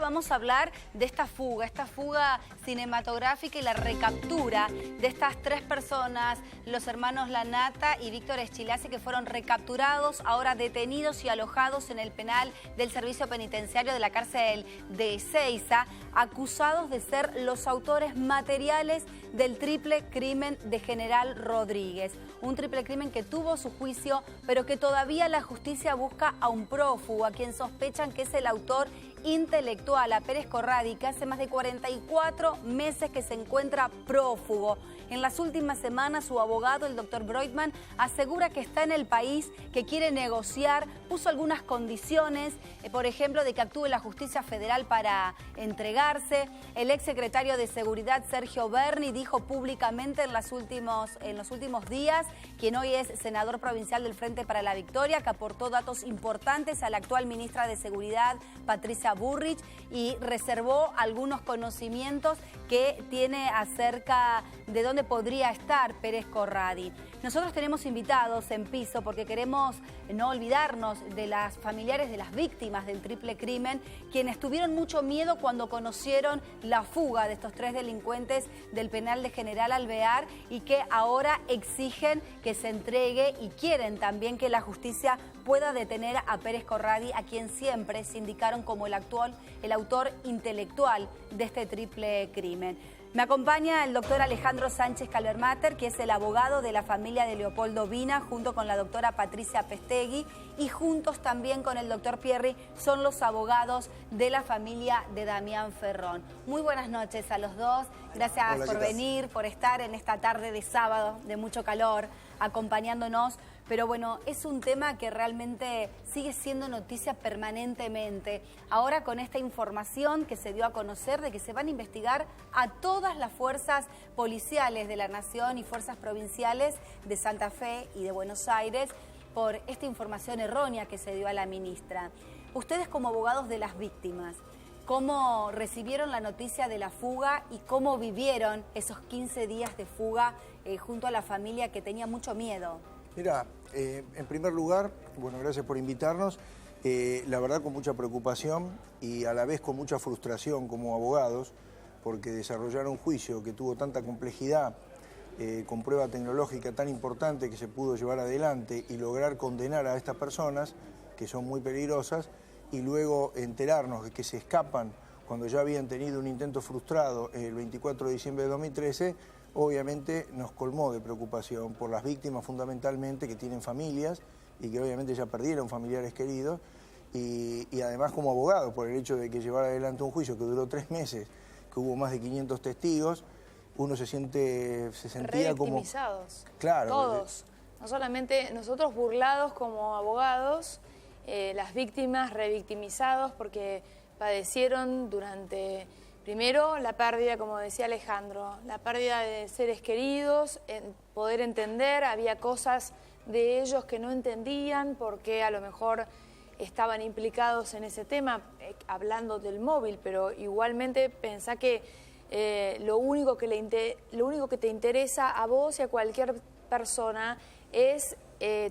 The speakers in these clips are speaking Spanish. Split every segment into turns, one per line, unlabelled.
vamos a hablar de esta fuga cinematográfica y la recaptura de estas tres personas, los hermanos Lanata y Víctor Eschilasi, que fueron recapturados, ahora detenidos y alojados en el penal del Servicio Penitenciario de la cárcel de Ezeiza, acusados de ser los autores materiales del triple crimen de General Rodríguez. Un triple crimen que tuvo su juicio, pero que todavía la justicia busca a un prófugo, a quien sospechan que es el autor intelectual, a Pérez Corradi, que hace más de 44 meses que se encuentra prófugo. En las últimas semanas, su abogado, el doctor Broitman, asegura que está en el país, que quiere negociar, puso algunas condiciones, por ejemplo, de que actúe la justicia federal para entregarse. El exsecretario de Seguridad, Sergio Berni, dijo públicamente en los últimos días, quien hoy es senador provincial del Frente para la Victoria, que aportó datos importantes a la actual ministra de Seguridad, Patricia Burrich, y reservó algunos conocimientos que tiene acerca de dónde podría estar Pérez Corradi. Nosotros tenemos invitados en piso porque queremos no olvidarnos de las familiares de las víctimas del triple crimen, quienes tuvieron mucho miedo cuando conocieron la fuga de estos tres delincuentes del penal de General Alvear y que ahora exigen que se entregue y quieren también que la justicia pueda detener a Pérez Corradi, a quien siempre se indicaron como el autor intelectual de este triple crimen. Me acompaña el doctor Alejandro Sánchez Calvermater, que es el abogado de la familia de Leopoldo Vina, junto con la doctora Patricia Pestegui, y juntos también con el doctor Pierri son los abogados de la familia de Damián Ferrón. Muy buenas noches a los dos. Gracias por venir, por estar en esta tarde de sábado de mucho calor, acompañándonos. Pero bueno, es un tema que realmente sigue siendo noticia permanentemente. Ahora con esta información que se dio a conocer de que se van a investigar a todas las fuerzas policiales de la Nación y fuerzas provinciales de Santa Fe y de Buenos Aires por esta información errónea que se dio a la ministra. Ustedes como abogados de las víctimas, ¿cómo recibieron la noticia de la fuga y cómo vivieron esos 15 días de fuga junto a la familia que tenía mucho miedo?
Mira, en primer lugar, bueno, gracias por invitarnos. La verdad con mucha preocupación y a la vez con mucha frustración como abogados, porque desarrollar un juicio que tuvo tanta complejidad, con prueba tecnológica tan importante que se pudo llevar adelante y lograr condenar a estas personas, que son muy peligrosas, y luego enterarnos de que se escapan cuando ya habían tenido un intento frustrado el 24 de diciembre de 2013, obviamente nos colmó de preocupación por las víctimas fundamentalmente, que tienen familias y que obviamente ya perdieron familiares queridos, y además como abogado por el hecho de que llevar adelante un juicio que duró 3 meses, que hubo más de 500 testigos, uno se sentía como... Claro.
Todos, no solamente nosotros burlados como abogados, las víctimas revictimizados porque padecieron durante... Primero, la pérdida, como decía Alejandro, la pérdida de seres queridos, poder entender, había cosas de ellos que no entendían porque a lo mejor estaban implicados en ese tema, hablando del móvil, pero igualmente pensá que lo único que te interesa a vos y a cualquier persona es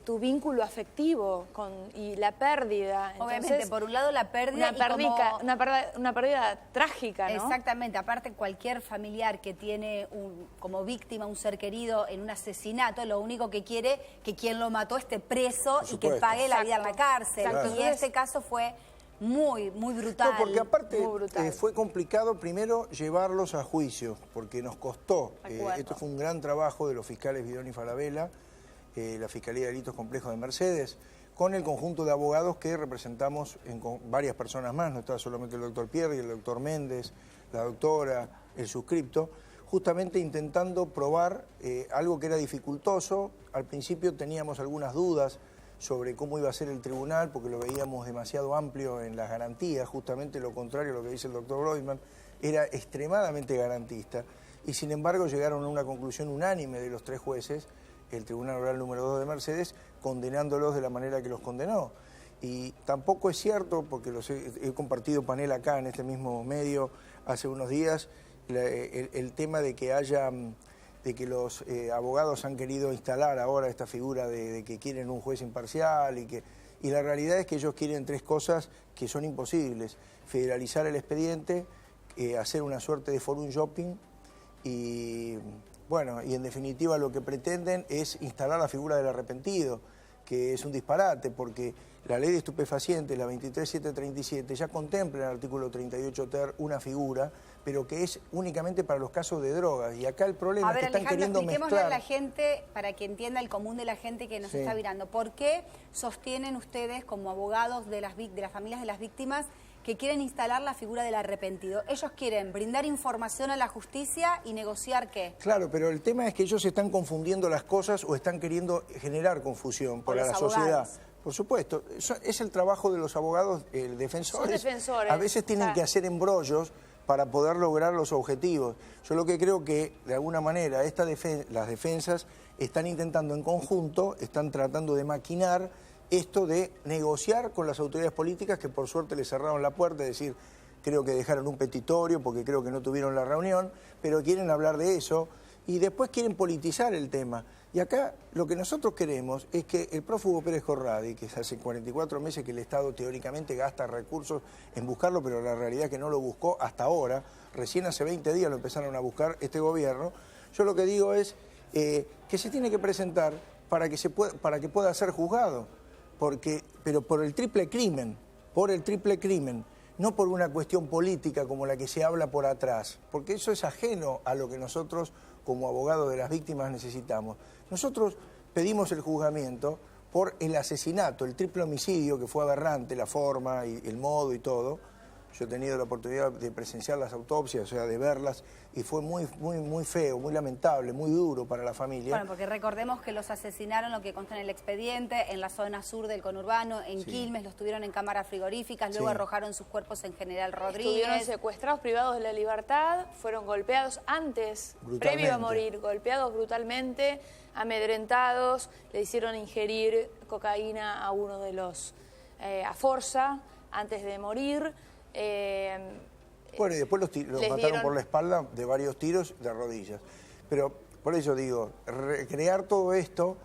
tu vínculo afectivo y la pérdida.
Obviamente,
entonces,
por un lado la pérdida
una pérdida trágica, ¿no?
Exactamente, aparte cualquier familiar que tiene como víctima un ser querido en un asesinato, lo único que quiere que quien lo mató esté preso y que pague la vida en la cárcel.
Exacto.
Y este caso fue muy brutal.
No, porque aparte fue complicado primero llevarlos a juicio, porque nos costó. Esto fue un gran trabajo de los fiscales Vidoni y Falabella, la Fiscalía de Delitos Complejos de Mercedes, con el conjunto de abogados que representamos con varias personas más, no estaba solamente el doctor Pierri, el doctor Méndez, la doctora, el suscripto, justamente intentando probar algo que era dificultoso. Al principio teníamos algunas dudas sobre cómo iba a ser el tribunal, porque lo veíamos demasiado amplio en las garantías, justamente lo contrario a lo que dice el doctor Broitman, era extremadamente garantista, y sin embargo llegaron a una conclusión unánime de los 3 jueces, el Tribunal Oral número 2 de Mercedes, condenándolos de la manera que los condenó. Y tampoco es cierto, porque he compartido panel acá en este mismo medio hace unos días, el tema de que los abogados han querido instalar ahora esta figura de que quieren un juez imparcial Y la realidad es que ellos quieren tres cosas que son imposibles: federalizar el expediente, hacer una suerte de forum shopping y, bueno, y en definitiva lo que pretenden es instalar la figura del arrepentido, que es un disparate, porque la ley de estupefacientes, la 23737, ya contempla en el artículo 38 ter una figura, pero que es únicamente para los casos de drogas. Y acá el problema es que están queriendo mezclar.
A la gente, para que entienda el común de la gente que nos está mirando, ¿por qué sostienen ustedes como abogados de las familias de las víctimas que quieren instalar la figura del arrepentido? Ellos quieren brindar información a la justicia y negociar ¿qué?
Claro, pero el tema es que ellos están confundiendo las cosas o están queriendo generar confusión para la sociedad. Por supuesto, eso es el trabajo de los abogados defensores.
Son defensores.
A veces tienen que hacer embrollos para poder lograr los objetivos. Yo lo que creo que, de alguna manera, las defensas están intentando en conjunto, están tratando de maquinar esto de negociar con las autoridades políticas, que por suerte les cerraron la puerta, es decir, creo que dejaron un petitorio porque creo que no tuvieron la reunión, pero quieren hablar de eso y después quieren politizar el tema. Y acá lo que nosotros queremos es que el prófugo Pérez Corradi, que hace 44 meses que el Estado teóricamente gasta recursos en buscarlo, pero la realidad es que no lo buscó hasta ahora, recién hace 20 días lo empezaron a buscar este gobierno, yo lo que digo es que se tiene que presentar para que pueda ser juzgado, pero por el triple crimen, no por una cuestión política como la que se habla por atrás, porque eso es ajeno a lo que nosotros como abogados de las víctimas necesitamos. Nosotros pedimos el juzgamiento por el asesinato, el triple homicidio, que fue aberrante, la forma y el modo y todo. Yo he tenido la oportunidad de presenciar las autopsias, o sea, de verlas, y fue muy feo, muy lamentable, muy duro para la familia.
Bueno, porque recordemos que los asesinaron, lo que consta en el expediente, en la zona sur del conurbano, en Quilmes, los tuvieron en cámaras frigoríficas, luego arrojaron sus cuerpos en General Rodríguez.
Estuvieron secuestrados, privados de la libertad, fueron golpeados antes, previo a morir, golpeados brutalmente, amedrentados, le hicieron ingerir cocaína a uno de los, a Forza, antes de morir.
Bueno, y después los mataron por la espalda de varios tiros de rodillas. Pero por eso digo, recrear todo esto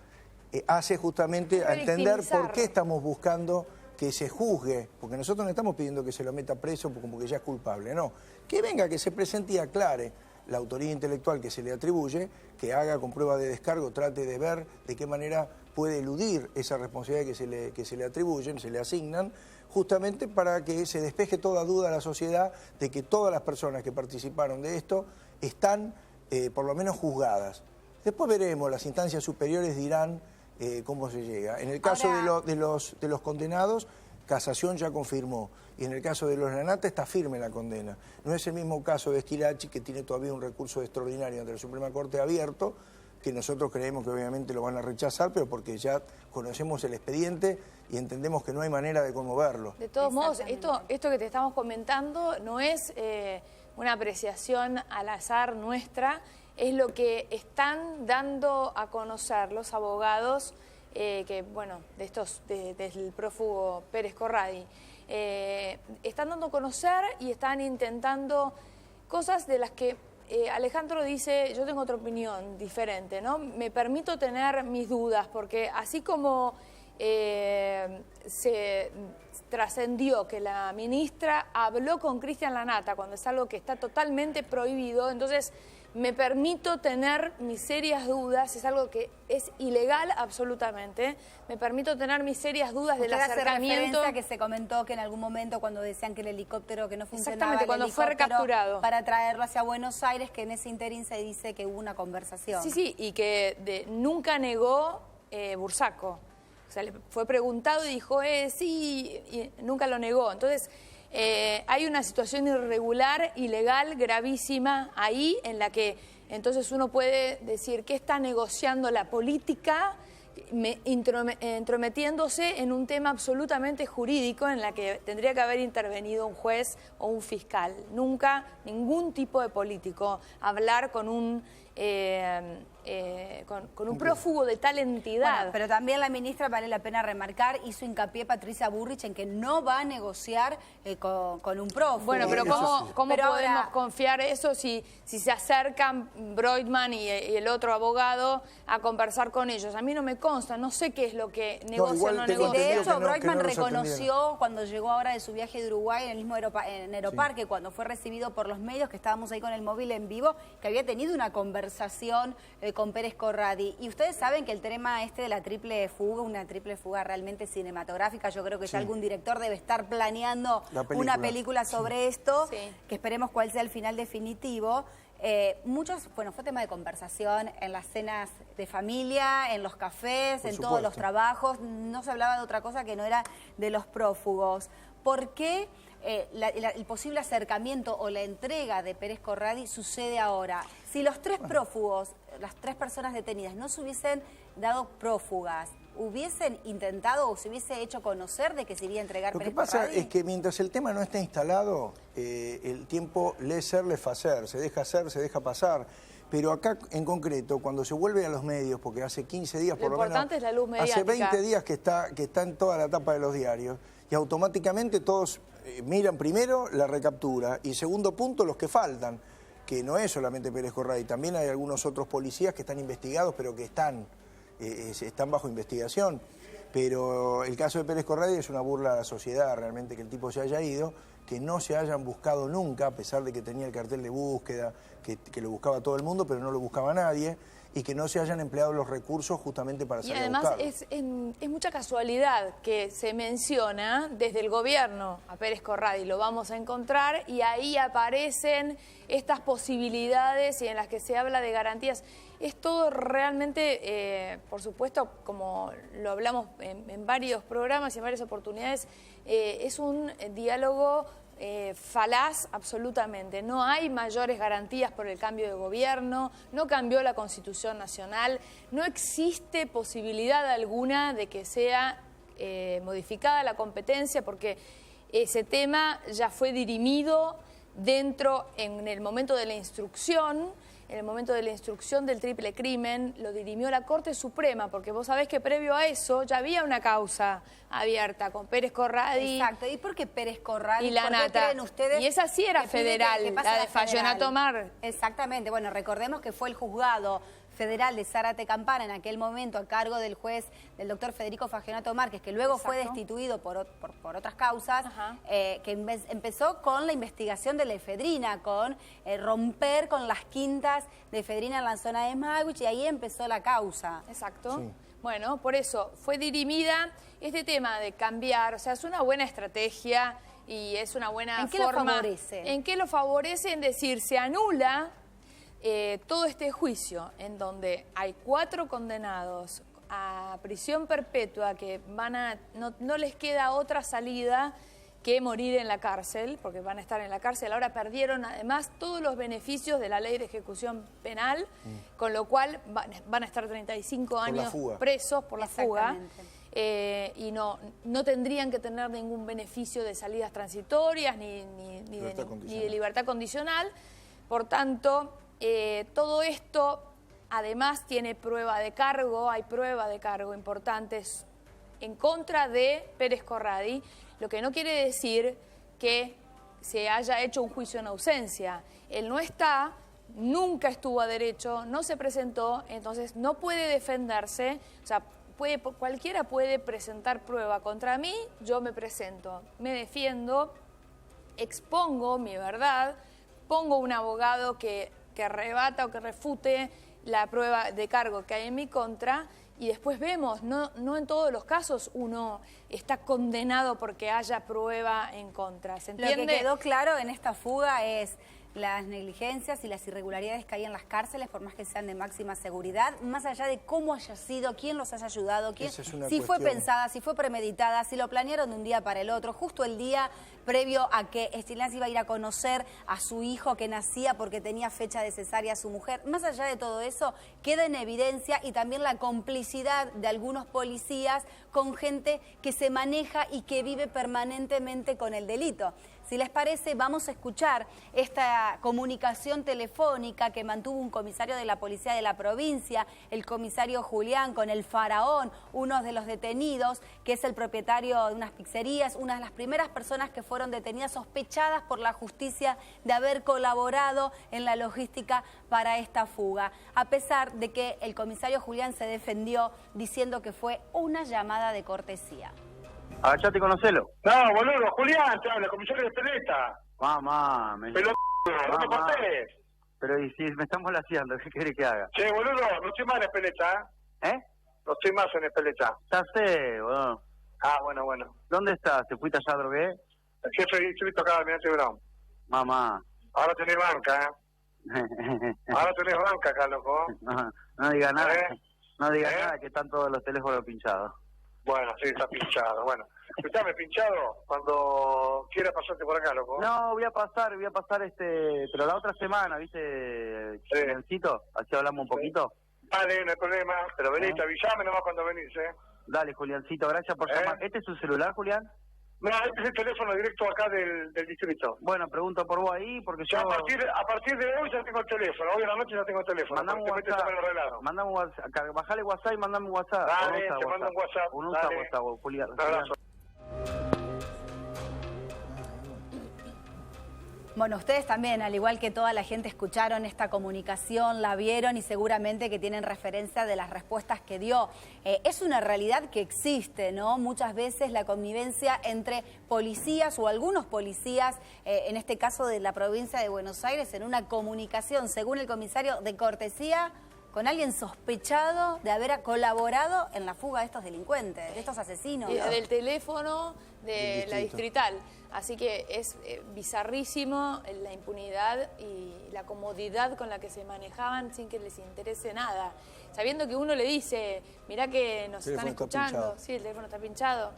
hace justamente a entender por qué estamos buscando que se juzgue, porque nosotros no estamos pidiendo que se lo meta preso como que ya es culpable, no. Que venga, que se presente y aclare la autoría intelectual que se le atribuye, que haga con prueba de descargo, trate de ver de qué manera puede eludir esa responsabilidad que se le atribuyen, se le asignan, justamente para que se despeje toda duda a la sociedad de que todas las personas que participaron de esto están por lo menos juzgadas. Después veremos, las instancias superiores dirán cómo se llega. En el caso de los condenados, Casación ya confirmó, y en el caso de los Lanata está firme la condena. No es el mismo caso de Schillaci, que tiene todavía un recurso extraordinario ante la Suprema Corte abierto, que nosotros creemos que obviamente lo van a rechazar, pero porque ya conocemos el expediente y entendemos que no hay manera de conmoverlo.
De todos modos, esto que te estamos comentando no es una apreciación al azar nuestra, es lo que están dando a conocer los abogados que, bueno, del prófugo Pérez Corradi. Están dando a conocer y están intentando cosas de las que Alejandro dice, yo tengo otra opinión diferente, ¿no? Me permito tener mis dudas, porque así como se trascendió que la ministra habló con Cristian Lanata cuando es algo que está totalmente prohibido, entonces me permito tener mis serias dudas, es algo que es ilegal absolutamente, me permito tener mis serias dudas del acercamiento.
Que se comentó que en algún momento cuando decían que el helicóptero que no funcionaba,
exactamente, cuando fue recapturado
para traerlo hacia Buenos Aires, que en ese interín se dice que hubo una conversación.
Sí, y que nunca negó Bursaco. O sea, le fue preguntado y dijo, sí, y nunca lo negó. Entonces, hay una situación irregular, ilegal, gravísima ahí, en la que entonces uno puede decir que está negociando la política, entrometiéndose en un tema absolutamente jurídico en la que tendría que haber intervenido un juez o un fiscal. Nunca ningún tipo de político hablar con un con un prófugo de tal entidad.
Bueno, pero también la ministra, vale la pena remarcar, hizo hincapié Patricia Bullrich en que no va a negociar con un prófugo.
Bueno, pero ¿cómo podemos confiar eso si se acercan Broitman y el otro abogado a conversar con ellos? A mí no me consta, no sé qué es lo que negocian o no negocian.
De hecho, Broitman reconoció cuando llegó ahora de su viaje de Uruguay en el mismo Aeroparque, cuando fue recibido por los medios, que estábamos ahí con el móvil en vivo, que había tenido una conversación con Pérez Corradi. Y ustedes saben que el tema de la triple fuga, una triple fuga realmente cinematográfica, yo creo que ya algún director debe estar planeando una película sobre esto, que esperemos cuál sea el final definitivo. Fue tema de conversación en las cenas de familia, en los cafés, en todos los trabajos. No se hablaba de otra cosa que no era de los prófugos. ¿Por qué el posible acercamiento o la entrega de Pérez Corradi sucede ahora? Si los tres prófugos, las tres personas detenidas, no se hubiesen dado prófugas, ¿hubiesen intentado o se hubiese hecho conocer de que se iba a entregar Pérez Corradi?
Lo que pasa es que mientras el tema no esté instalado, el tiempo laissez faire, se deja hacer, se deja pasar. Pero acá en concreto, cuando se vuelve a los medios, porque hace 15 días por lo menos,
importante es la luz mediática.
Hace 20 días que está en toda la tapa de los diarios, y automáticamente todos miran primero la recaptura y segundo punto los que faltan, que no es solamente Pérez Corradi, también hay algunos otros policías que están investigados pero que están bajo investigación. Pero el caso de Pérez Corradi es una burla a la sociedad, realmente, que el tipo se haya ido, que no se hayan buscado nunca, a pesar de que tenía el cartel de búsqueda, que lo buscaba todo el mundo, pero no lo buscaba nadie, y que no se hayan empleado los recursos justamente para salir a buscarlo.
Y además es mucha casualidad que se menciona desde el gobierno a Pérez Corradi, lo vamos a encontrar, y ahí aparecen estas posibilidades y en las que se habla de garantías. Es todo realmente, por supuesto, como lo hablamos en varios programas y en varias oportunidades, es un diálogo falaz absolutamente. No hay mayores garantías por el cambio de gobierno, no cambió la Constitución Nacional, no existe posibilidad alguna de que sea modificada la competencia, porque ese tema ya fue dirimido en el momento de la instrucción. En el momento de la instrucción del triple crimen, lo dirimió la Corte Suprema, porque vos sabés que previo a eso ya había una causa abierta con Pérez Corradi.
Exacto, ¿y por qué Pérez Corradi?
Y la Nata.
Ustedes
y esa sí era federal, la de Fallonato Mar.
Exactamente, bueno, recordemos que fue el juzgado federal de Zárate Campana en aquel momento a cargo del juez, del doctor Federico Fallonato Márquez, que luego fue destituido por otras causas, que empezó con la investigación de la efedrina, con romper con las quintas de efedrina en la zona de Magwitch, y ahí empezó la causa.
Exacto. Sí. Bueno, por eso fue dirimida este tema de cambiar, o sea, es una buena estrategia y es una buena forma.
¿En qué lo favorece?
¿En qué lo favorece? En decir, se anula todo este juicio en donde hay 4 condenados a prisión perpetua que no les queda otra salida que morir en la cárcel, porque van a estar en la cárcel. Ahora perdieron además todos los beneficios de la ley de ejecución penal, con lo cual van a estar 35 años presos por la fuga. Y no tendrían que tener ningún beneficio de salidas transitorias ni de libertad condicional. Por tanto, todo esto además tiene prueba de cargo, hay prueba de cargo importantes en contra de Pérez Corradi, lo que no quiere decir que se haya hecho un juicio en ausencia. Él no está, nunca estuvo a derecho, no se presentó, entonces no puede defenderse, o sea, cualquiera puede presentar prueba contra mí, yo me presento, me defiendo, expongo mi verdad, pongo un abogado que rebata o que refute la prueba de cargo que hay en mi contra, y después vemos, no en todos los casos uno está condenado porque haya prueba en contra. ¿Se entiende?
Lo que quedó claro en esta fuga es las negligencias y las irregularidades que hay en las cárceles, por más que sean de máxima seguridad, más allá de cómo haya sido, quién los haya ayudado, si fue pensada, si fue premeditada, si lo planearon de un día para el otro, justo el día previo a que Estilinasi iba a ir a conocer a su hijo que nacía porque tenía fecha de cesárea a su mujer. Más allá de todo eso, queda en evidencia y también la complicidad de algunos policías con gente que se maneja y que vive permanentemente con el delito. Si les parece, vamos a escuchar esta comunicación telefónica que mantuvo un comisario de la policía de la provincia, el comisario Julián, con el Faraón, uno de los detenidos, que es el propietario de unas pizzerías, una de las primeras personas que fueron detenidas sospechadas por la justicia de haber colaborado en la logística para esta fuga, a pesar de que el comisario Julián se defendió diciendo que fue una llamada de cortesía.
Agachate y conocelo.
No, boludo, Julián, te habla, comisario de Espeleta.
Mamá,
Pelotudo, no te cortés.
Pero y si me están molaseando, ¿qué querés que haga?
Che, boludo, no estoy más en Espeleta,
¿Eh?
No estoy más en Espeleta.
Ya sé, boludo.
Ah, bueno.
¿Dónde estás? ¿Te fuiste allá a drogué?
El jefe de distrito acá, Almirante Brown.
Mamá.
Ahora tenés banca, Ahora tenés banca acá, loco.
No diga nada. No diga
¿Eh?
nada, que están todos los teléfonos pinchados.
Bueno, sí, está pinchado, bueno. Escuchame, pinchado, cuando quieras pasarte por acá, loco.
No, voy a pasar pero la otra semana, ¿viste?
Sí.
Juliancito, así hablamos un poquito.
Dale, no hay problema, pero venís, avísame nomás cuando venís,
Dale, Juliancito, gracias por llamar. ¿Este es su celular, Julián?
No, este es el teléfono directo acá del distrito.
Bueno, pregunto por vos ahí, porque yo...
Ya a partir de hoy ya tengo el teléfono, hoy a la noche ya tengo el teléfono.
Mandame un WhatsApp, bajale WhatsApp y mandame un WhatsApp.
Dale, te mando un WhatsApp.
Usa WhatsApp, Julián.
Un abrazo.
Bueno, ustedes también, al igual que toda la gente, escucharon esta comunicación, la vieron y seguramente que tienen referencia de las respuestas que dio. Es una realidad que existe, ¿no? Muchas veces la convivencia entre policías o algunos policías, en este caso de la provincia de Buenos Aires, en una comunicación, según el comisario, de cortesía con alguien sospechado de haber colaborado en la fuga de estos delincuentes, de estos asesinos.
Y del teléfono de la distrital. Así que es bizarrísimo la impunidad y la comodidad con la que se manejaban sin que les interese nada. Sabiendo que uno le dice, mirá que nos están escuchando. Sí, el teléfono está pinchado.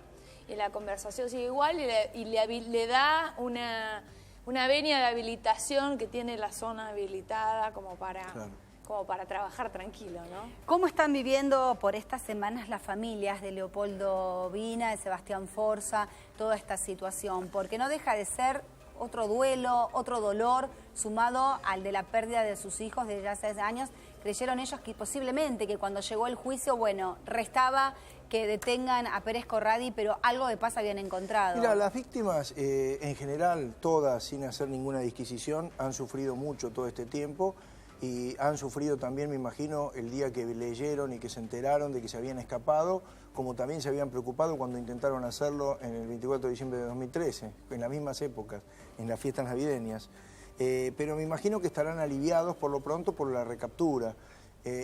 Y la conversación sigue igual y le da una venia de habilitación que tiene la zona habilitada como para... Claro. Como para trabajar tranquilo, ¿no?
¿Cómo están viviendo por estas semanas las familias de Leopoldo Vina, de Sebastián Forza, toda esta situación? Porque no deja de ser otro duelo, otro dolor, sumado al de la pérdida de sus hijos de ya 6 años. Creyeron ellos que posiblemente que cuando llegó el juicio, bueno, restaba que detengan a Pérez Corradi, pero algo de paz habían encontrado.
Mira, las víctimas, en general, todas, sin hacer ninguna disquisición, han sufrido mucho todo este tiempo. Y han sufrido también, me imagino, el día que leyeron y que se enteraron de que se habían escapado, como también se habían preocupado cuando intentaron hacerlo en el 24 de diciembre de 2013, en las mismas épocas, en las fiestas navideñas. Pero me imagino que estarán aliviados por lo pronto por la recaptura.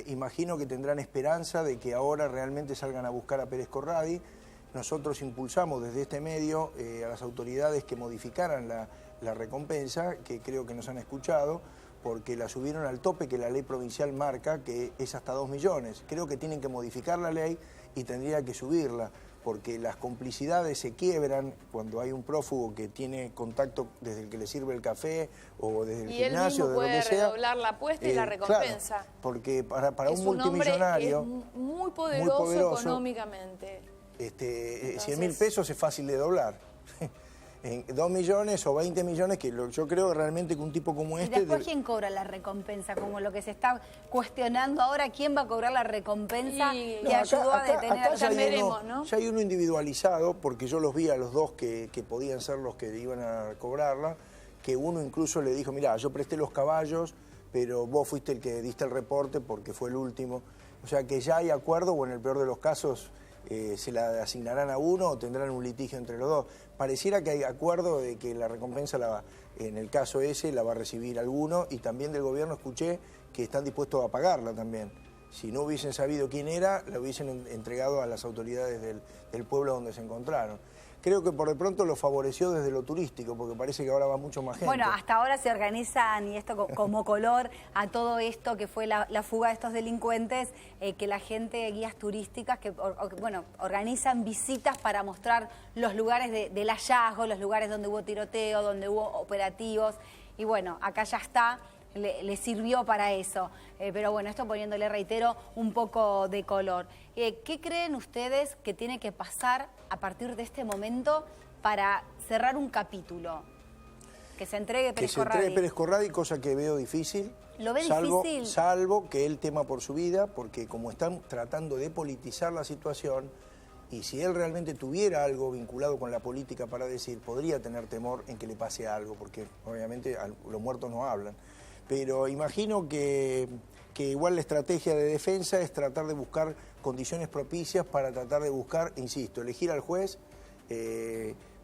Imagino que tendrán esperanza de que ahora realmente salgan a buscar a Pérez Corradi. Nosotros impulsamos desde este medio a las autoridades que modificaran la recompensa, que creo que nos han escuchado, porque la subieron al tope que la ley provincial marca, que es hasta 2 millones. Creo que tienen que modificar la ley y tendría que subirla, porque las complicidades se quiebran cuando hay un prófugo que tiene contacto desde el que le sirve el café o desde el gimnasio, de donde sea. Y él mismo puede
redoblar la apuesta y la recompensa.
Claro, porque para un multimillonario...
Es un hombre que es muy poderoso económicamente.
100.000 pesos es fácil de doblar. En 2 millones o 20 millones, que yo creo realmente que un tipo como este...
¿Y después quién cobra la recompensa? Como lo que se está cuestionando ahora, ¿quién va a cobrar la recompensa que ayudó a detener a
ya veremos, ¿no? Ya hay uno individualizado, porque yo los vi a los dos que podían ser los que iban a cobrarla, que uno incluso le dijo, mirá, yo presté los caballos, pero vos fuiste el que diste el reporte porque fue el último. O sea que ya hay acuerdo, o en el peor de los casos... se la asignarán a uno o tendrán un litigio entre los dos. Pareciera que hay acuerdo de que la recompensa, en el caso ese, la va a recibir alguno, y también del gobierno escuché que están dispuestos a pagarla también. Si no hubiesen sabido quién era, la hubiesen entregado a las autoridades del pueblo donde se encontraron. Creo que por de pronto lo favoreció desde lo turístico, porque parece que ahora va mucho más gente.
Bueno, hasta ahora se organizan, y esto como color a todo esto que fue la fuga de estos delincuentes, que la gente, guías turísticas, que bueno, organizan visitas para mostrar los lugares del hallazgo, los lugares donde hubo tiroteo, donde hubo operativos, y bueno, acá ya está. Le sirvió para eso. Pero bueno, esto poniéndole, reitero, un poco de color. ¿Qué creen ustedes que tiene que pasar a partir de este momento para cerrar un capítulo? Que se entregue Pérez Corradi.
Que se entregue Pérez Corradi, cosa que veo difícil.
¿Lo ve difícil?
Salvo que él tema por su vida, porque como están tratando de politizar la situación, y si él realmente tuviera algo vinculado con la política para decir, podría tener temor en que le pase algo, porque obviamente los muertos no hablan. Pero imagino que igual la estrategia de defensa es tratar de buscar condiciones propicias para tratar de buscar, insisto, elegir al juez,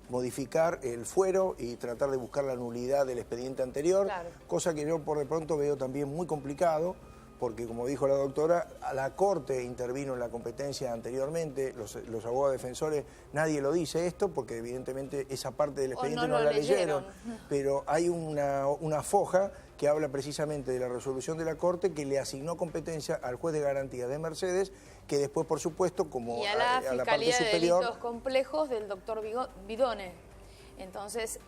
modificar el fuero y tratar de buscar la nulidad del expediente anterior, claro. Cosa que yo por de pronto veo también muy complicado, porque como dijo la doctora, la Corte intervino en la competencia anteriormente, los abogados defensores, nadie lo dice esto, porque evidentemente esa parte del expediente no la leyeron, pero hay una foja que habla precisamente de la resolución de la Corte que le asignó competencia al juez de garantía de Mercedes, que después, por supuesto, como
y a la
Fiscalía
parte superior, de Delitos Complejos del doctor Vidone. Entonces,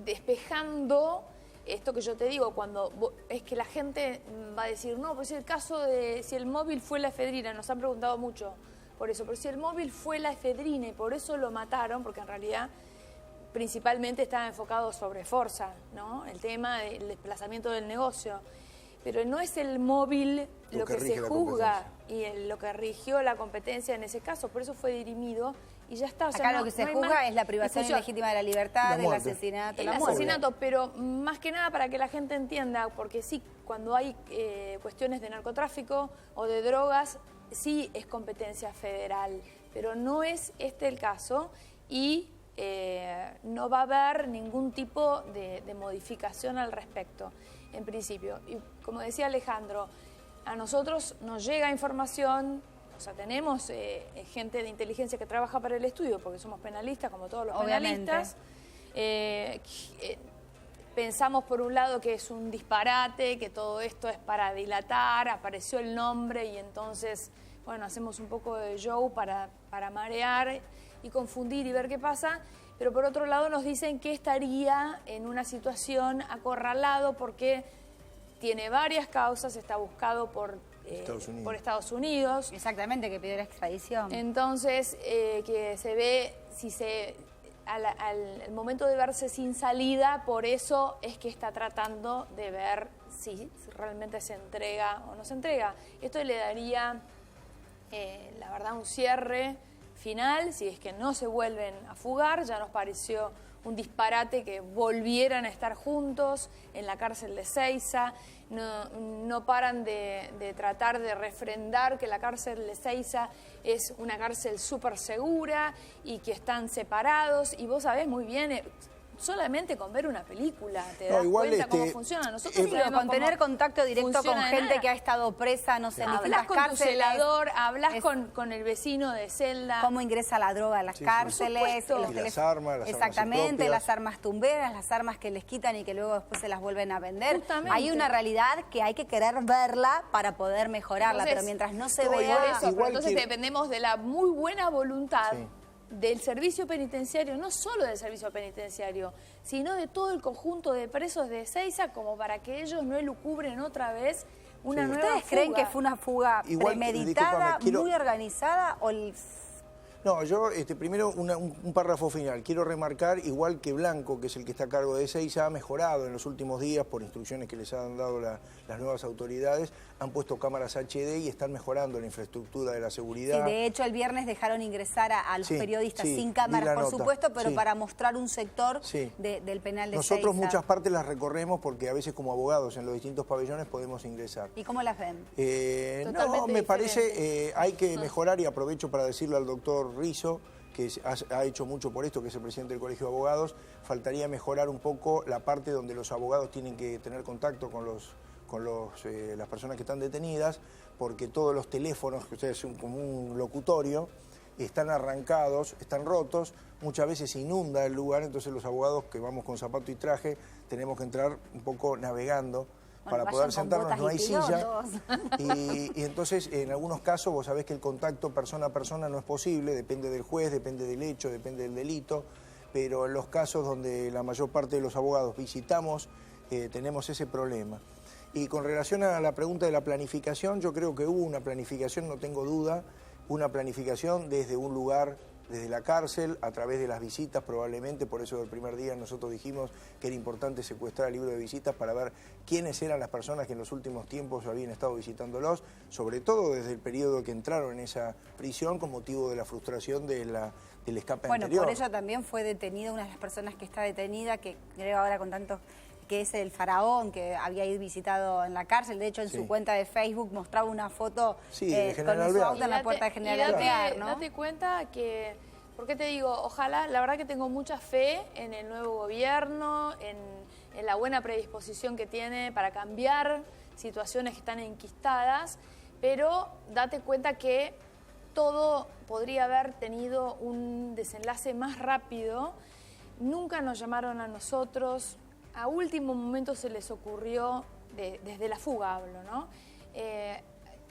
despejando esto que yo te digo, cuando es que la gente va a decir, no, pues el caso de si el móvil fue la efedrina, nos han preguntado mucho por eso, pero si el móvil fue la efedrina y por eso lo mataron, porque en realidad principalmente estaba enfocado sobre Forza, ¿no? El tema del desplazamiento del negocio. Pero no es el móvil lo que se juzga y lo que rigió la competencia en ese caso, por eso fue dirimido y ya está. O sea,
acá lo que se juzga es la privación ilegítima de la libertad, el asesinato, la muerte. El asesinato,
pero más que nada para que la gente entienda, porque sí, cuando hay cuestiones de narcotráfico o de drogas, sí es competencia federal, pero no es este el caso y no va a haber ningún tipo de modificación al respecto, en principio. Y como decía Alejandro, a nosotros nos llega información, o sea, tenemos gente de inteligencia que trabaja para el estudio, porque somos penalistas, como todos los penalistas. Pensamos por un lado que es un disparate, que todo esto es para dilatar, apareció el nombre y entonces, bueno, hacemos un poco de show para marear y confundir y ver qué pasa, pero por otro lado nos dicen que estaría en una situación acorralado porque tiene varias causas, está buscado por Estados Unidos.
Exactamente, que pidió la extradición.
Entonces, que se ve, al momento de verse sin salida, por eso es que está tratando de ver si realmente se entrega o no se entrega. Esto le daría, la verdad, un cierre final, si es que no se vuelven a fugar. Ya nos pareció un disparate que volvieran a estar juntos en la cárcel de Seiza. No paran de tratar de refrendar que la cárcel de Seiza es una cárcel súper segura y que están separados. Y vos sabés muy bien, solamente con ver una película te das cuenta cómo funciona. Nosotros
con tener contacto directo con gente que ha estado presa, no sé, en distintas cárceles.
Hablas con tu celador, hablas con el vecino de celda.
Cómo ingresa la droga a las cárceles.
Y las armas,
exactamente, las armas tumberas, las armas que les quitan y que luego después se las vuelven a vender.
Justamente.
Hay una realidad que hay que querer verla para poder mejorarla, pero mientras no se vea...
Entonces dependemos de la muy buena voluntad del servicio penitenciario, no solo del servicio penitenciario, sino de todo el conjunto de presos de Seiza, como para que ellos no elucubren otra vez una nueva fuga.
¿Ustedes creen que fue una fuga premeditada, muy organizada o...?
No, yo primero un párrafo final. Quiero remarcar, igual que Blanco, que es el que está a cargo de Seiza, ha mejorado en los últimos días por instrucciones que les han dado las nuevas autoridades, han puesto cámaras HD y están mejorando la infraestructura de la seguridad.
Sí, de hecho el viernes dejaron ingresar a los periodistas sin cámaras, por supuesto, pero para mostrar un sector del penal de Seiza.
Nosotros muchas partes las recorremos porque a veces como abogados en los distintos pabellones podemos ingresar.
¿Y cómo las ven?
No, me parece hay que mejorar, y aprovecho para decirle al doctor Rizzo, que ha hecho mucho por esto, que es el presidente del Colegio de Abogados. Faltaría mejorar un poco la parte donde los abogados tienen que tener contacto con las personas que están detenidas, porque todos los teléfonos, que ustedes son como un locutorio, están arrancados, están rotos, muchas veces se inunda el lugar, entonces los abogados que vamos con zapato y traje tenemos que entrar un poco navegando. Para poder sentarnos, no hay silla. Y entonces, en algunos casos, vos sabés que el contacto persona a persona no es posible, depende del juez, depende del hecho, depende del delito, pero en los casos donde la mayor parte de los abogados visitamos, tenemos ese problema. Y con relación a la pregunta de la planificación, yo creo que hubo una planificación, no tengo duda, una planificación desde un lugar desde la cárcel, a través de las visitas probablemente, por eso el primer día nosotros dijimos que era importante secuestrar el libro de visitas para ver quiénes eran las personas que en los últimos tiempos habían estado visitándolos, sobre todo desde el periodo que entraron en esa prisión con motivo de la frustración del escape anterior.
Por eso también fue detenida una de las personas que está detenida, que creo ahora con tanto, que es el faraón, que había ido visitado en la cárcel. De hecho, en su cuenta de Facebook mostraba una foto con su auto en la puerta de General Alvear, ¿no?
Date cuenta que, ¿por qué te digo? Ojalá, la verdad que tengo mucha fe en el nuevo gobierno, en la buena predisposición que tiene para cambiar situaciones que están enquistadas, pero date cuenta que todo podría haber tenido un desenlace más rápido. Nunca nos llamaron a nosotros. A último momento se les ocurrió, desde la fuga hablo, ¿no?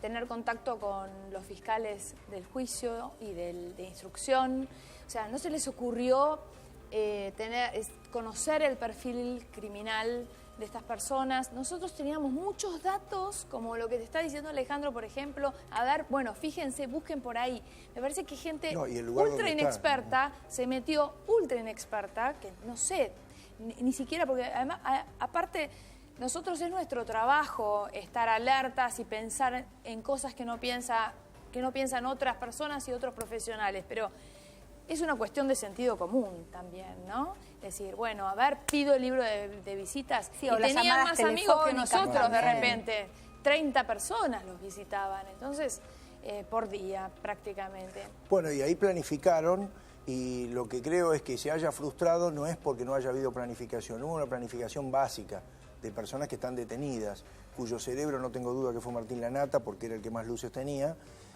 Tener contacto con los fiscales del juicio y de instrucción. O sea, no se les ocurrió conocer el perfil criminal de estas personas. Nosotros teníamos muchos datos, como lo que te está diciendo Alejandro, por ejemplo. A ver, bueno, fíjense, busquen por ahí. Me parece que gente ultra inexperta se metió, ultra inexperta, que no sé, ni siquiera, porque además, aparte, nosotros es nuestro trabajo estar alertas y pensar en cosas que no piensan otras personas y otros profesionales, pero es una cuestión de sentido común también, ¿no? Es decir, bueno, a ver, pido el libro de visitas, y tenían más amigos que nosotros de repente. 30 personas los visitaban, entonces, por día prácticamente.
Bueno, y ahí planificaron, y lo que creo es que se haya frustrado no es porque no haya habido planificación, hubo una planificación básica de personas que están detenidas, cuyo cerebro no tengo duda que fue Martín Lanata, porque era el que más luces tenía,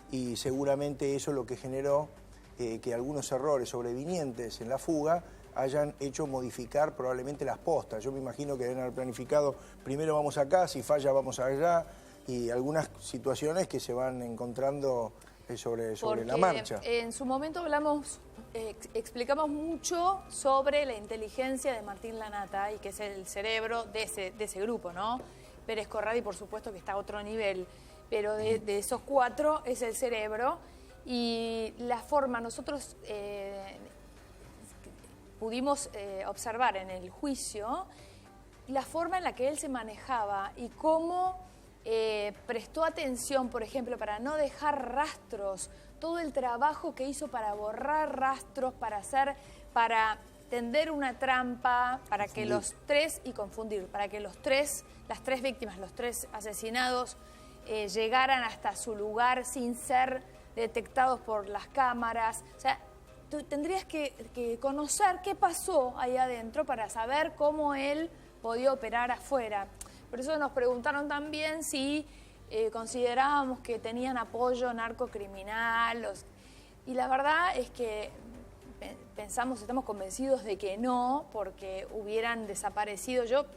y seguramente eso es lo que generó que algunos errores sobrevinientes en la fuga hayan hecho modificar probablemente las postas. Yo me imagino que deben haber planificado, primero vamos acá, si falla vamos allá, y algunas situaciones que se van encontrando sobre la marcha.
En su momento explicamos mucho sobre la inteligencia de Martín Lanata, y que es el cerebro de ese grupo, ¿no? Pérez Corradi, por supuesto, que está a otro nivel, pero de esos 4 es el cerebro. Y la forma, nosotros pudimos observar en el juicio la forma en la que él se manejaba y cómo prestó atención, por ejemplo, para no dejar rastros, todo el trabajo que hizo para borrar rastros, para tender una trampa, para que los 3, y confundir, para que las 3 víctimas, los 3 asesinados, llegaran hasta su lugar sin ser detectados por las cámaras. O sea, tú tendrías que conocer qué pasó ahí adentro para saber cómo él podía operar afuera. Por eso nos preguntaron también si considerábamos que tenían apoyo narcocriminal. Y la verdad es que estamos convencidos de que no, porque hubieran desaparecido. Yo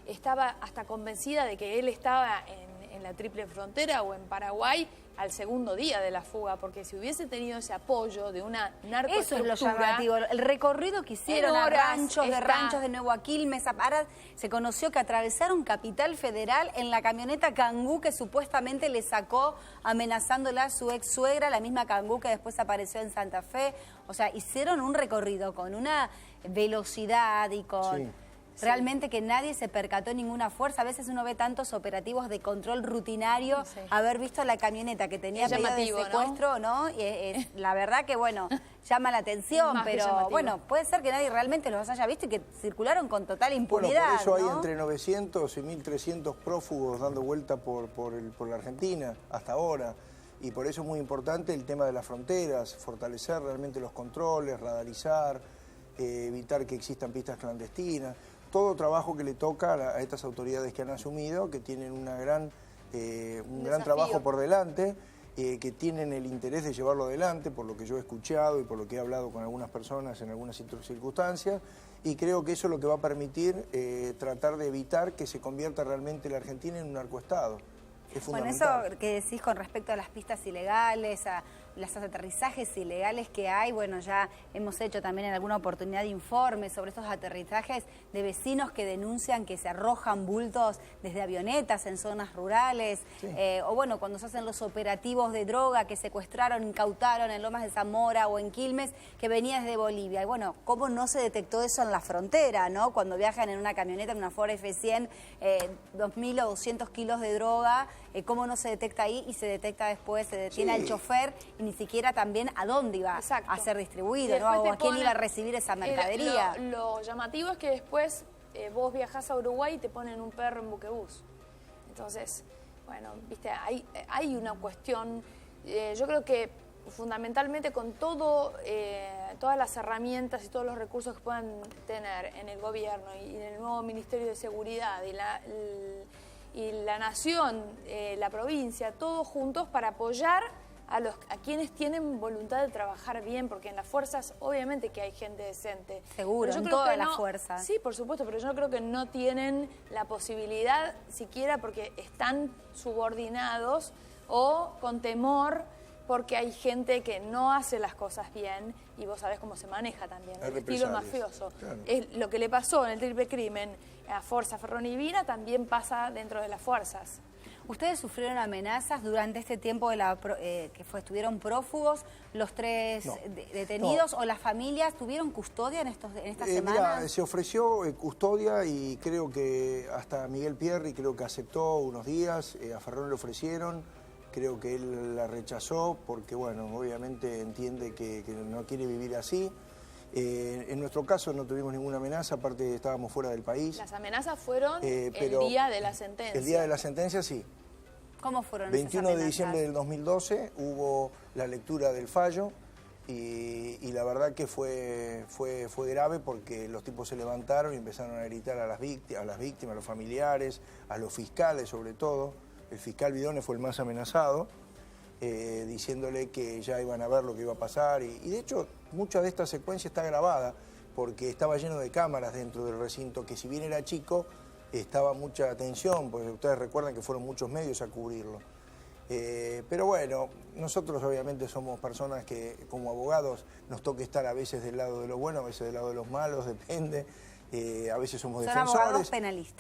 estaba hasta convencida de que él estaba en la Triple Frontera o en Paraguay al segundo día de la fuga, porque si hubiese tenido ese apoyo de una narcoestructura...
Eso es lo llamativo, el recorrido que hicieron a ranchos de Nuevo Quilmes. Ahora se conoció que atravesaron Capital Federal en la camioneta Kangoo que supuestamente le sacó amenazándola a su ex suegra, la misma Kangoo que después apareció en Santa Fe. O sea, hicieron un recorrido con una velocidad y con... Sí. Realmente que nadie se percató ninguna fuerza. A veces uno ve tantos operativos de control rutinario, haber visto la camioneta que tenía medio de secuestro, ¿no? La verdad que, bueno, llama la atención, pero bueno, puede ser que nadie realmente los haya visto y que circularon con total impunidad.
Bueno, por eso hay entre 900 y 1.300 prófugos dando vuelta por la Argentina hasta ahora. Y por eso es muy importante el tema de las fronteras, fortalecer realmente los controles, radarizar, evitar que existan pistas clandestinas. Todo trabajo que le toca a estas autoridades que han asumido, que tienen un gran trabajo por delante, que tienen el interés de llevarlo adelante, por lo que yo he escuchado y por lo que he hablado con algunas personas en algunas circunstancias, y creo que eso es lo que va a permitir tratar de evitar que se convierta realmente la Argentina en un narcoestado. Es fundamental.
Bueno, eso que decís con respecto a las pistas ilegales, los aterrizajes ilegales que hay. Bueno, ya hemos hecho también en alguna oportunidad informes sobre estos aterrizajes de vecinos que denuncian que se arrojan bultos desde avionetas en zonas rurales, sí. O bueno, cuando se hacen los operativos de droga que secuestraron, incautaron en Lomas de Zamora o en Quilmes, que venía desde Bolivia. Y bueno, ¿cómo no se detectó eso en la frontera, no? Cuando viajan en una camioneta, en una Ford F100, 2.000 o 200 kilos de droga, ¿cómo no se detecta ahí? Y se detecta después, se detiene al chofer y ni siquiera también a dónde iba a ser distribuido, ¿no? O a quién iba a recibir esa mercadería.
Lo llamativo es que después vos viajás a Uruguay y te ponen un perro en buquebús. Entonces, bueno, viste, hay una cuestión, yo creo que fundamentalmente con todas las herramientas y todos los recursos que puedan tener en el gobierno y en el nuevo Ministerio de Seguridad y la nación, la provincia, todos juntos para apoyar a quienes tienen voluntad de trabajar bien, porque en las fuerzas obviamente que hay gente decente.
Seguro, en todas las fuerzas.
Sí, por supuesto, pero yo creo que no tienen la posibilidad siquiera porque están subordinados o con temor porque hay gente que no hace las cosas bien y vos sabés cómo se maneja también, el estilo mafioso. Claro. Es lo que le pasó en el triple crimen a Forza Ferronivina también pasa dentro de las fuerzas.
¿Ustedes sufrieron amenazas durante este tiempo que estuvieron prófugos, los tres detenidos, o las familias tuvieron custodia en estas semanas?
Mira, se ofreció custodia y creo que hasta Miguel Pierri creo que aceptó unos días, a Ferrón le ofrecieron, creo que él la rechazó porque, bueno, obviamente entiende que no quiere vivir así. En nuestro caso no tuvimos ninguna amenaza, aparte estábamos fuera del país.
Las amenazas fueron el día de la sentencia.
El día de la sentencia, sí.
¿Cómo fueron
21 de diciembre del 2012 hubo la lectura del fallo y la verdad que fue grave porque los tipos se levantaron y empezaron a gritar a las víctimas, a los familiares, a los fiscales sobre todo. El fiscal Vidone fue el más amenazado. Diciéndole que ya iban a ver lo que iba a pasar y de hecho mucha de esta secuencia está grabada porque estaba lleno de cámaras dentro del recinto que si bien era chico estaba mucha atención porque ustedes recuerdan que fueron muchos medios a cubrirlo. Pero bueno, nosotros obviamente somos personas que como abogados nos toca estar a veces del lado de lo bueno, a veces del lado de los malos, depende. A veces somos defensores,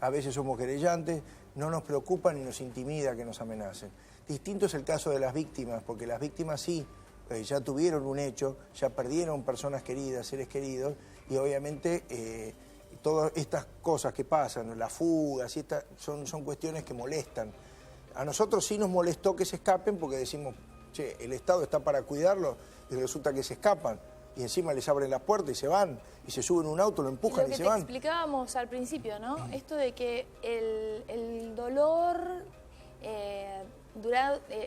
a veces somos querellantes, no nos preocupa ni nos intimida que nos amenacen. Distinto es el caso de las víctimas, porque las víctimas sí, ya tuvieron un hecho, ya perdieron personas queridas, seres queridos, y obviamente todas estas cosas que pasan, las fugas, son cuestiones que molestan. A nosotros sí nos molestó que se escapen porque decimos, che, el Estado está para cuidarlos y resulta que se escapan. Y encima les abren la puerta y se van, y se suben a un auto, lo empujan y se van.
Lo que te explicábamos al principio, ¿no? Esto de que el dolor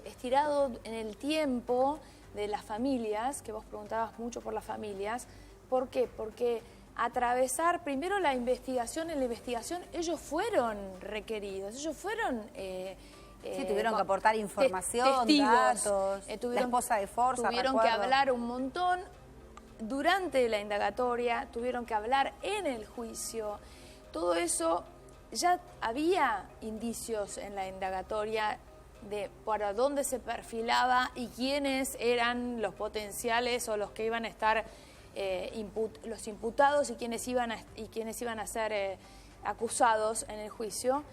estirado en el tiempo de las familias, que vos preguntabas mucho por las familias, ¿por qué? Porque atravesar primero la investigación, en la investigación ellos fueron requeridos, ellos fueron...
sí, tuvieron que aportar información,
testigos,
datos, la esposa de Forza,
tuvieron que hablar un montón durante la indagatoria, tuvieron que hablar en el juicio. Todo eso, ya había indicios en la indagatoria de para dónde se perfilaba y quiénes eran los potenciales o los que iban a estar los imputados y quiénes iban a ser acusados en el juicio.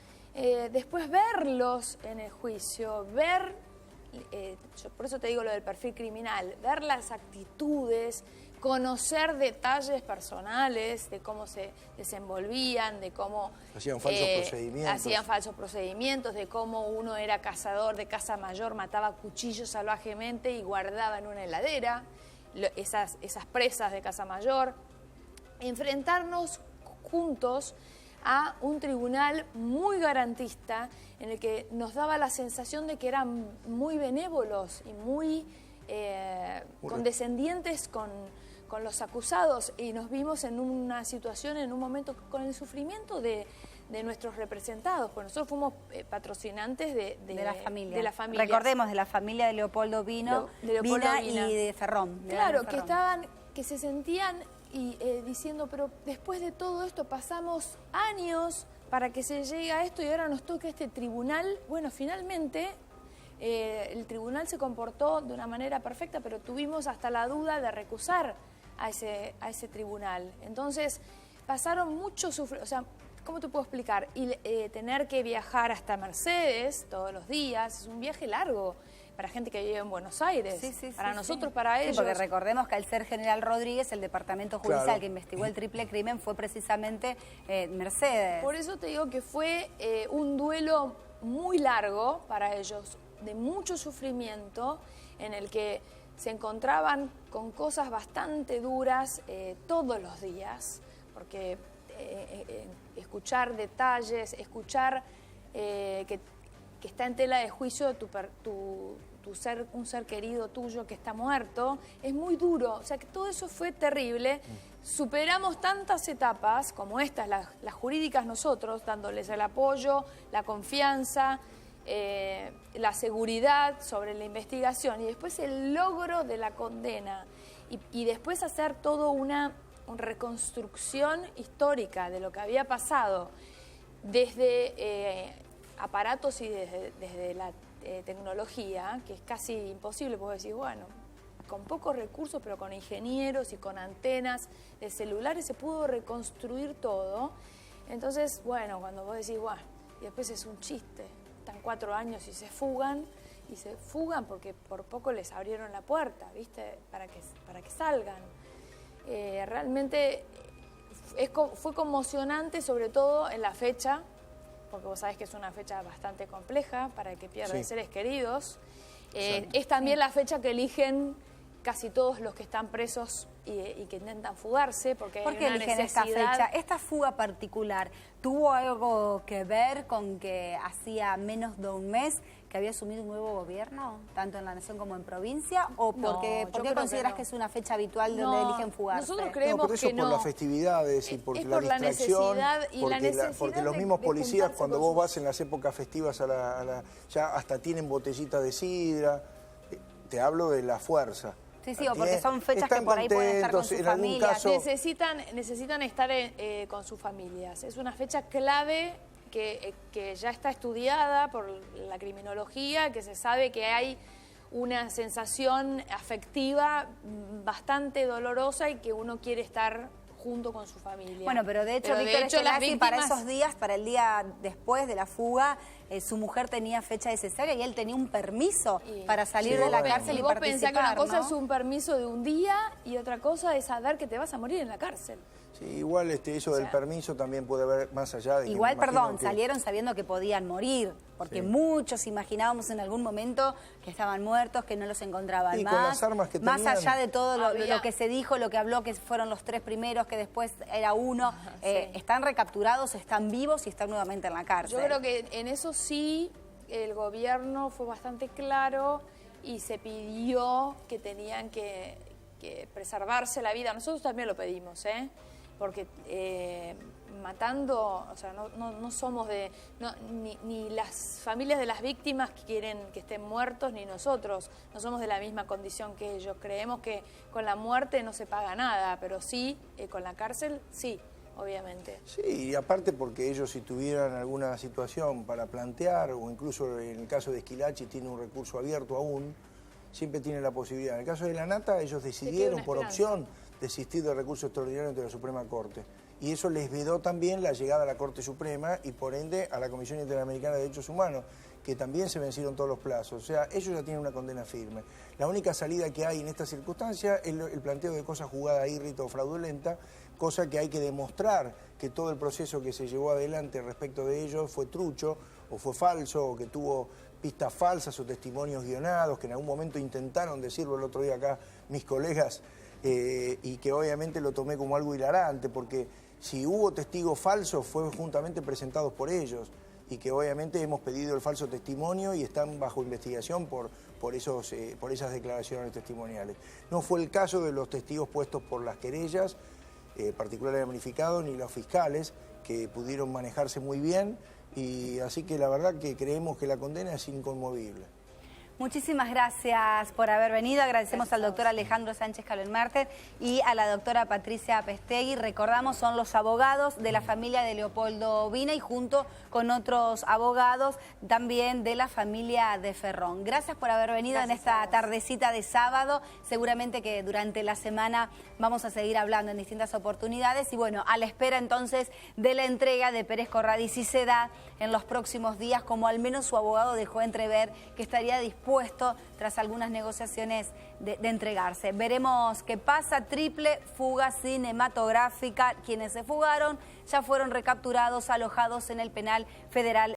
Después verlos en el juicio, por eso te digo lo del perfil criminal, ver las actitudes, conocer detalles personales de cómo se desenvolvían, de cómo
hacían falsos procedimientos,
de cómo uno era cazador de caza mayor, mataba cuchillos salvajemente y guardaba en una heladera esas presas de caza mayor. Enfrentarnos juntos a un tribunal muy garantista en el que nos daba la sensación de que eran muy benévolos y muy condescendientes con los acusados, y nos vimos en una situación, en un momento, con el sufrimiento de nuestros representados, porque nosotros fuimos patrocinantes de la familia.
Recordemos, de la familia de Leopoldo Vina y de Ferrón.
Claro, que se sentían y diciendo, pero después de todo esto pasamos años para que se llegue a esto y ahora nos toca este tribunal. Bueno, finalmente el tribunal se comportó de una manera perfecta, pero tuvimos hasta la duda de recusar a ese tribunal. Entonces, pasaron mucho sufrimiento, o sea, ¿cómo te puedo explicar? Y tener que viajar hasta Mercedes todos los días, es un viaje largo para gente que vive en Buenos Aires. Para nosotros, para ellos.
Sí, porque recordemos que al ser General Rodríguez, el departamento judicial que investigó el triple crimen fue precisamente Mercedes.
Por eso te digo que fue un duelo muy largo para ellos, de mucho sufrimiento, en el que se encontraban con cosas bastante duras todos los días, porque escuchar detalles, escuchar que está en tela de juicio un ser querido tuyo que está muerto, es muy duro. O sea, que todo eso fue terrible. Superamos tantas etapas como estas, las jurídicas nosotros, dándoles el apoyo, la confianza, la seguridad sobre la investigación y después el logro de la condena y después hacer todo una reconstrucción histórica de lo que había pasado desde aparatos y desde la tecnología, que es casi imposible, porque decís, bueno, con pocos recursos, pero con ingenieros y con antenas de celulares se pudo reconstruir todo. Entonces, bueno, cuando vos decís, bueno, y después es un chiste, están 4 años y se fugan porque por poco les abrieron la puerta, ¿viste? Para que salgan. Realmente fue conmocionante, sobre todo en la fecha, porque vos sabés que es una fecha bastante compleja para el que pierden seres queridos. Es también la fecha que eligen casi todos los que están presos y que intentan fugarse, porque hay una
eligen
necesidad.
esta fecha? ¿Esta fuga particular tuvo algo que ver con que hacía menos de un mes que había asumido un nuevo gobierno, tanto en la nación como en provincia? ¿O por qué consideras que es una fecha habitual donde eligen fugarse?
Nosotros creemos
pero eso
que
por las festividades y porque la distracción, porque los mismos policías cuando vos vas en las épocas festivas ya hasta tienen botellitas de sidra. Te hablo de la fuerza.
Sí, o porque son fechas que por ahí pueden estar con sus familias.
Necesitan estar con sus familias. Es una fecha clave que ya está estudiada por la criminología, que se sabe que hay una sensación afectiva bastante dolorosa y que uno quiere estar junto con su familia.
Bueno, pero de hecho, Víctor Eschilasi, para esos días, para el día después de la fuga, su mujer tenía fecha de cesárea y él tenía un permiso para salir de la cárcel y participar,
pensás que una cosa es un permiso de un día y otra cosa es saber que te vas a morir en la cárcel.
Sí, igual eso del permiso también puede haber más allá de...
Igual, perdón, salieron sabiendo que podían morir, porque muchos imaginábamos en algún momento que estaban muertos, que no los encontraban
y
más.
Con las armas que tenían,
más allá de todo lo que se dijo, lo que habló, que fueron los 3 primeros, que después era uno, están recapturados, están vivos y están nuevamente en la cárcel.
Yo creo que en eso sí el gobierno fue bastante claro y se pidió que tenían que preservarse la vida. Nosotros también lo pedimos, porque matando, o sea, no somos ni las familias de las víctimas que quieren que estén muertos, ni nosotros, no somos de la misma condición que ellos. Creemos que con la muerte no se paga nada, pero sí, con la cárcel, sí, obviamente.
Sí, y aparte porque ellos si tuvieran alguna situación para plantear, o incluso en el caso de Esquilachi tiene un recurso abierto aún, siempre tiene la posibilidad. En el caso de la Nata, ellos decidieron por opción desistir del recurso extraordinario ante la Suprema Corte. Y eso les vedó también la llegada a la Corte Suprema y por ende a la Comisión Interamericana de Derechos Humanos, que también se vencieron todos los plazos. O sea, ellos ya tienen una condena firme. La única salida que hay en esta circunstancia es el planteo de cosa jugada, írrita o fraudulenta, cosa que hay que demostrar que todo el proceso que se llevó adelante respecto de ellos fue trucho o fue falso o que tuvo pistas falsas o testimonios guionados, que en algún momento intentaron decirlo el otro día acá mis colegas, y que obviamente lo tomé como algo hilarante, porque si hubo testigos falsos fue juntamente presentados por ellos, y que obviamente hemos pedido el falso testimonio y están bajo investigación por esas declaraciones testimoniales. No fue el caso de los testigos puestos por las querellas, particulares damnificados, ni los fiscales, que pudieron manejarse muy bien, y así que la verdad que creemos que la condena es inconmovible.
Muchísimas gracias por haber venido. Agradecemos al doctor Alejandro Sánchez Calvenmarter y a la doctora Patricia Pestegui. Recordamos, son los abogados de la familia de Leopoldo Vina y junto con otros abogados también de la familia de Ferrón. Gracias por haber venido en esta tardecita de sábado. Seguramente que durante la semana vamos a seguir hablando en distintas oportunidades. Y bueno, a la espera entonces de la entrega de Pérez Corradi, si se da en los próximos días, como al menos su abogado dejó entrever que estaría dispuesto tras algunas negociaciones de entregarse. Veremos qué pasa. Triple fuga cinematográfica. Quienes se fugaron ya fueron recapturados, alojados en el penal federal